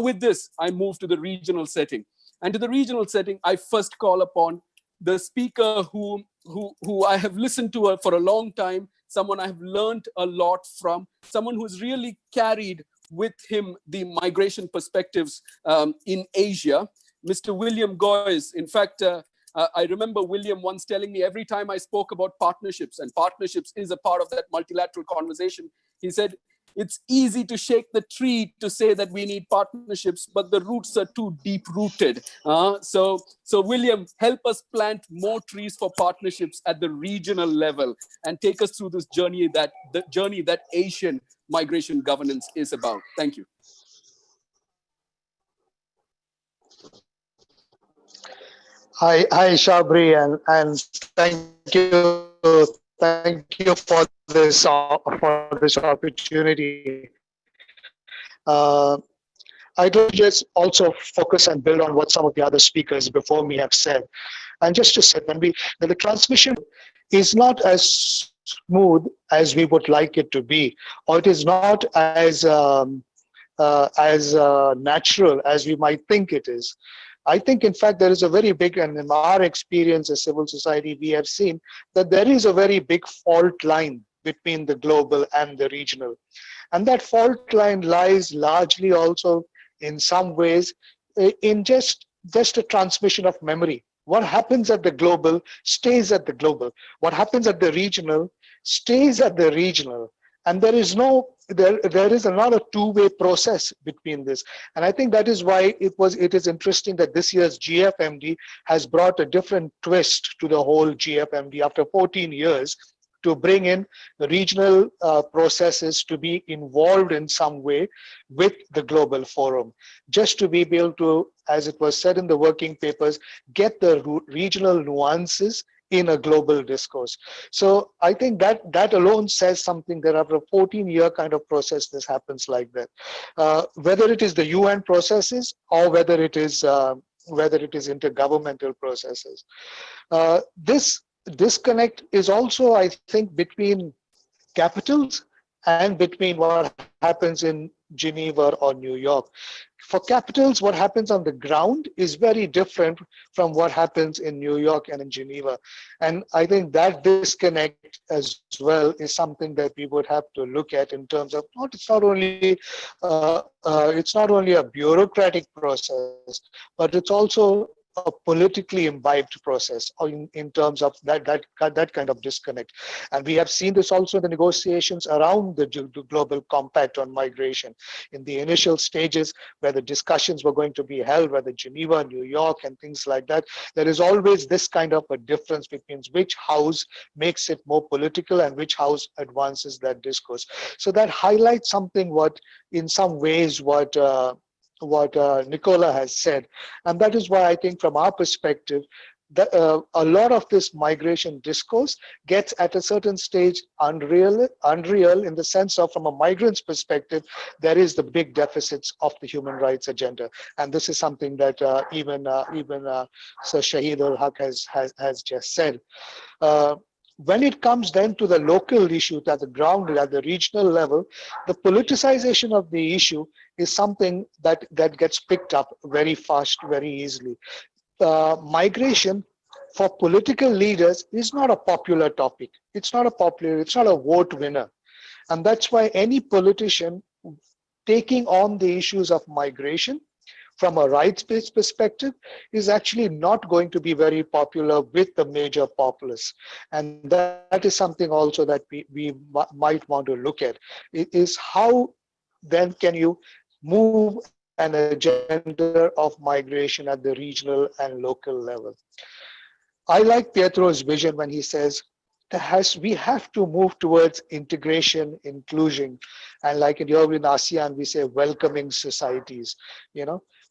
With this, I move to the regional setting. And to the regional setting, I first call upon the speaker who I have listened to for a long time, someone I have learned a lot from, someone who's really carried with him the migration perspectives in Asia, Mr. William Gois. In fact, I remember William once telling me every time I spoke about partnerships, and partnerships is a part of that multilateral conversation, he said, it's easy to shake the tree to say that we need partnerships, but the roots are too deep rooted. So William, help us plant more trees for partnerships at the regional level and take us through this journey that Asian migration governance is about. Thank you. Hi, Shabri, and thank you for this opportunity. I'd like to just also focus and build on what some of the other speakers before me have said. And just to say, the transmission is not as smooth as we would like it to be, or it is not as natural as we might think it is. I think, in fact, there is a very big, and in our experience as civil society, we have seen that there is a very big fault line between the global and the regional. And that fault line lies largely also in some ways in just a transmission of memory. What happens at the global stays at the global. What happens at the regional stays at the regional. And there is not a two-way process between this. And I think that is why it is interesting that this year's GFMD has brought a different twist to the whole GFMD after 14 years, to bring in the regional processes to be involved in some way with the global forum, just to be able to, as it was said in the working papers, get the regional nuances in a global discourse. So I think that alone says something, that after a 14-year kind of process, this happens like that. Whether it is the UN processes or whether it is intergovernmental processes. This disconnect is also, I think, between capitals and between what happens in Geneva or New York. For capitals, what happens on the ground is very different from what happens in New York and in Geneva. And I think that disconnect as well is something that we would have to look at in terms of it's not only a bureaucratic process, but it's also a politically imbibed process in terms of that kind of disconnect. And we have seen this also in the negotiations around the global compact on migration. In the initial stages where the discussions were going to be held, whether Geneva, New York, and things like that, there is always this kind of a difference between which house makes it more political and which house advances that discourse. So that highlights something in some ways what Nicola has said. And that is why I think from our perspective, that a lot of this migration discourse gets at a certain stage unreal in the sense of, from a migrant's perspective, there is the big deficits of the human rights agenda. And this is something that even Sir Shahid ul-Haq has just said. When it comes then to the local issue at the ground, at the regional level, the politicization of the issue is something that gets picked up very fast, very easily. Migration for political leaders is not a popular topic. It's not a vote winner. And that's why any politician taking on the issues of migration from a rights-based perspective is actually not going to be very popular with the major populace. And that is something also that we might want to look at. It is how then can you move an agenda of migration at the regional and local level. I like Pietro's vision when he says, we have to move towards integration, inclusion, and like in ASEAN, we say welcoming societies,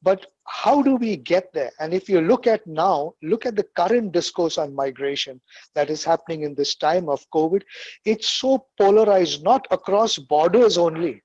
But how do we get there? And if you look at the current discourse on migration that is happening in this time of COVID, it's so polarized, not across borders only.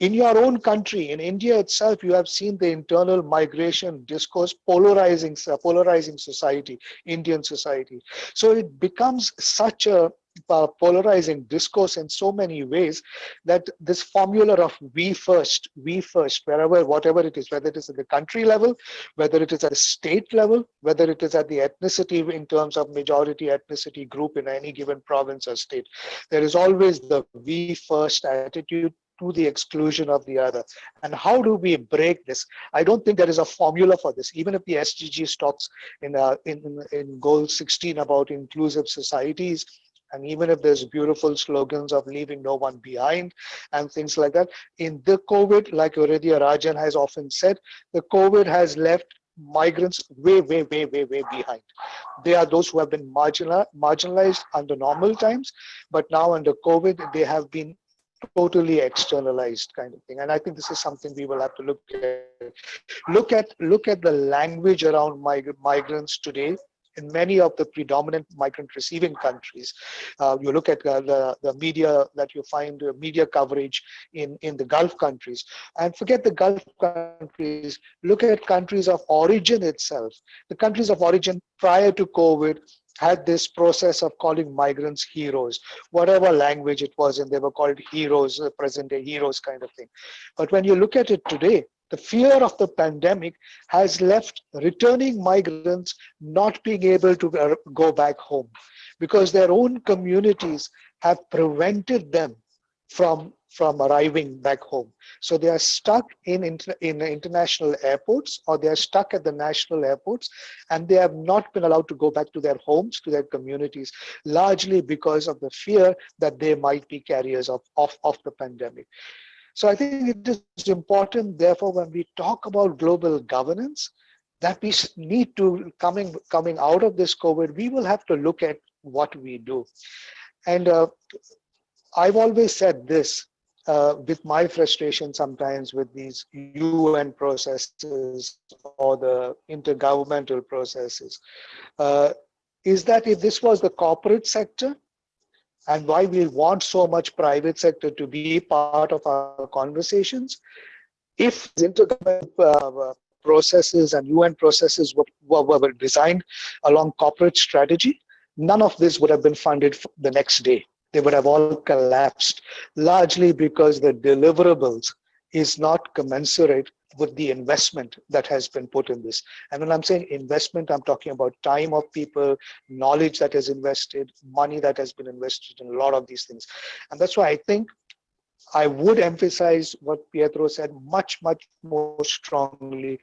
In your own country, in India itself, you have seen the internal migration discourse polarizing society, Indian society. So it becomes such a polarizing discourse in so many ways that this formula of we first, wherever, whatever it is, whether it is at the country level, whether it is at the state level, whether it is at the ethnicity in terms of majority ethnicity group in any given province or state, there is always the we first attitude to the exclusion of the other. And how do we break this? I don't think there is a formula for this. Even if the SDGs talks in goal 16 about inclusive societies, and even if there's beautiful slogans of leaving no one behind and things like that, in the COVID, like Aurelia Rajan has often said, the COVID has left migrants way behind. They are those who have been marginalized under normal times, but now under COVID, they have been totally externalized kind of thing. And I think this is something we will have to look at. Look at the language around migrants today in many of the predominant migrant receiving countries. You look at the media that you find, media coverage in the Gulf countries, and forget the Gulf countries, look at countries of origin itself. The countries of origin prior to COVID had this process of calling migrants heroes, whatever language it was, and they were called heroes, present day heroes kind of thing. But when you look at it today, the fear of the pandemic has left returning migrants not being able to go back home because their own communities have prevented them from arriving back home. So they are stuck in international airports, or they are stuck at the national airports, and they have not been allowed to go back to their homes, to their communities, largely because of the fear that they might be carriers of the pandemic. So I think it is important, therefore, when we talk about global governance, that we need to, coming out of this COVID, we will have to look at what we do. And I've always said this, with my frustration sometimes with these UN processes or the intergovernmental processes, is that if this was the corporate sector, and why we want so much private sector to be part of our conversations, if intergovernmental processes and UN processes were designed along corporate strategy, none of this would have been funded the next day. They would have all collapsed, largely because the deliverables is not commensurate with the investment that has been put in this. And when I'm saying investment, I'm talking about time of people, knowledge that is invested, money that has been invested in a lot of these things. And that's why I think I would emphasize what Pietro said much more strongly,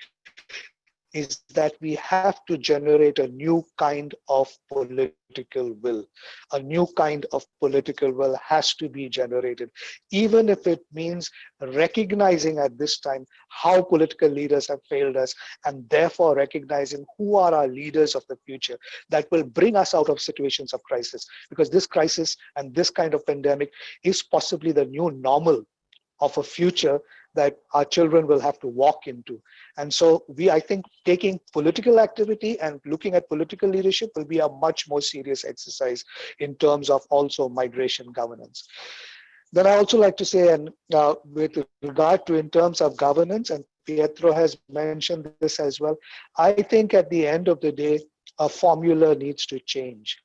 is that we have to generate a new kind of political will. A new kind of political will has to be generated, even if it means recognizing at this time how political leaders have failed us, and therefore recognizing who are our leaders of the future that will bring us out of situations of crisis. Because this crisis and this kind of pandemic is possibly the new normal of a future that our children will have to walk into. And so I think taking political activity and looking at political leadership will be a much more serious exercise in terms of also migration governance. Then I also like to say, and with regard to in terms of governance, and Pietro has mentioned this as well, I think at the end of the day, a formula needs to change.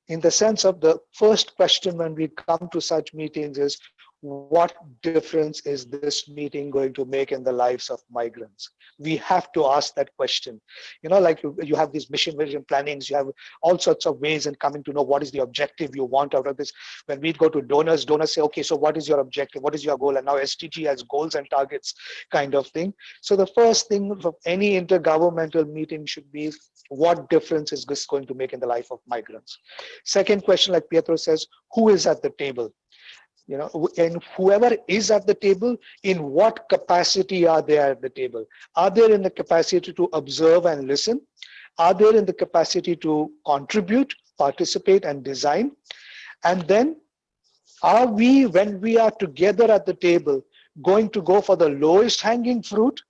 In the sense of the first question when we come to such meetings is, what difference is this meeting going to make in the lives of migrants? We have to ask that question. You know, like you have these mission vision plannings, you have all sorts of ways in coming to know what is the objective you want out of this. When we go to donors say, okay, so what is your objective? What is your goal? And now SDG has goals and targets kind of thing. So the first thing of any intergovernmental meeting should be, what difference is this going to make in the life of migrants? Second question, like Pietro says, who is at the table? You know, and whoever is at the table, in what capacity are they at the table? Are they in the capacity to observe and listen? Are they in the capacity to contribute, participate, and design? And then, are we, when we are together at the table, going to go for the lowest hanging fruit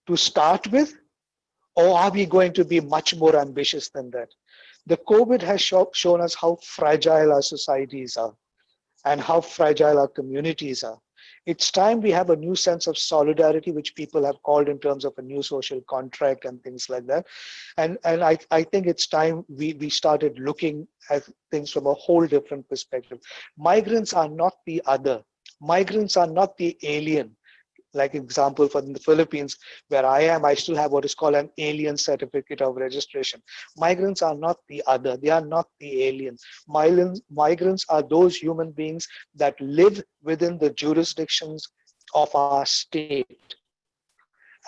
to start with? Or are we going to be much more ambitious than that? The COVID has shown us how fragile our societies are and how fragile our communities are. It's time we have a new sense of solidarity, which people have called in terms of a new social contract and things like that. And I think it's time we started looking at things from a whole different perspective. Migrants are not the other. Migrants are not the alien. Like example, for in the Philippines, where I am, I still have what is called an alien certificate of registration. Migrants are not the other. They are not the alien. Migrants are those human beings that live within the jurisdictions of our state.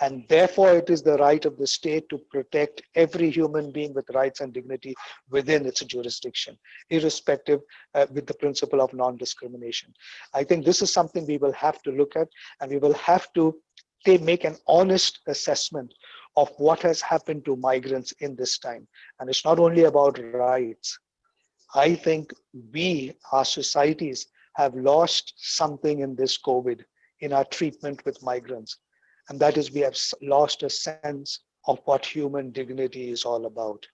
And therefore, it is the right of the state to protect every human being with rights and dignity within its jurisdiction, irrespective with the principle of non-discrimination. I think this is something we will have to look at, and we will have to make an honest assessment of what has happened to migrants in this time. And it's not only about rights. I think our societies, have lost something in this COVID, in our treatment with migrants. And that is, we have lost a sense of what human dignity is all about.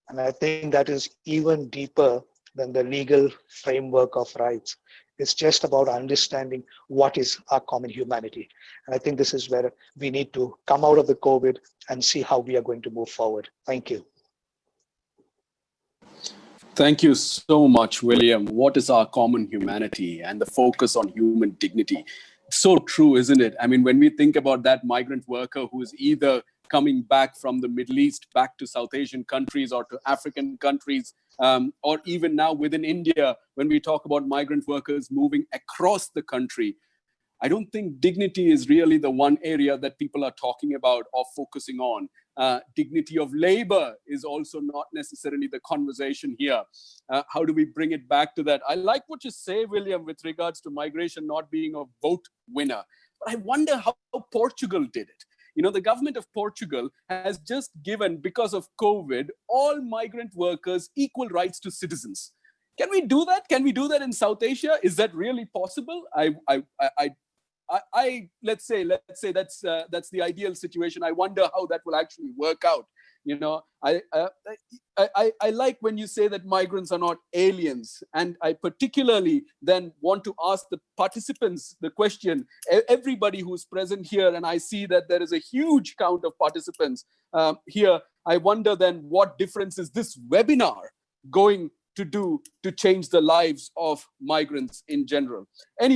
And I think that is even deeper than the legal framework of rights. It's just about understanding what is our common humanity. And I think this is where we need to come out of the COVID and see how we are going to move forward. Thank you. Thank you so much, William. What is our common humanity and the focus on human dignity? So true, isn't it? I mean, when we think about that migrant worker who is either coming back from the Middle East back to South Asian countries or to African countries, or even now within India, when we talk about migrant workers moving across the country, I don't think dignity is really the one area that people are talking about or focusing on. Dignity of labor is also not necessarily the conversation here. How do we bring it back to that? I like what you say, William, with regards to migration not being a vote winner. But I wonder how Portugal did it. You know, the government of Portugal has just given, because of COVID, all migrant workers equal rights to citizens. Can we do that? Can we do that in South Asia? Is that really possible? Let's say that's the ideal situation. I wonder how that will actually work out. You know, I like when you say that migrants are not aliens, and I particularly then want to ask the participants the question. Everybody who's present here, and I see that there is a huge count of participants here. I wonder then what difference is this webinar going to do to change the lives of migrants in general? Anyway.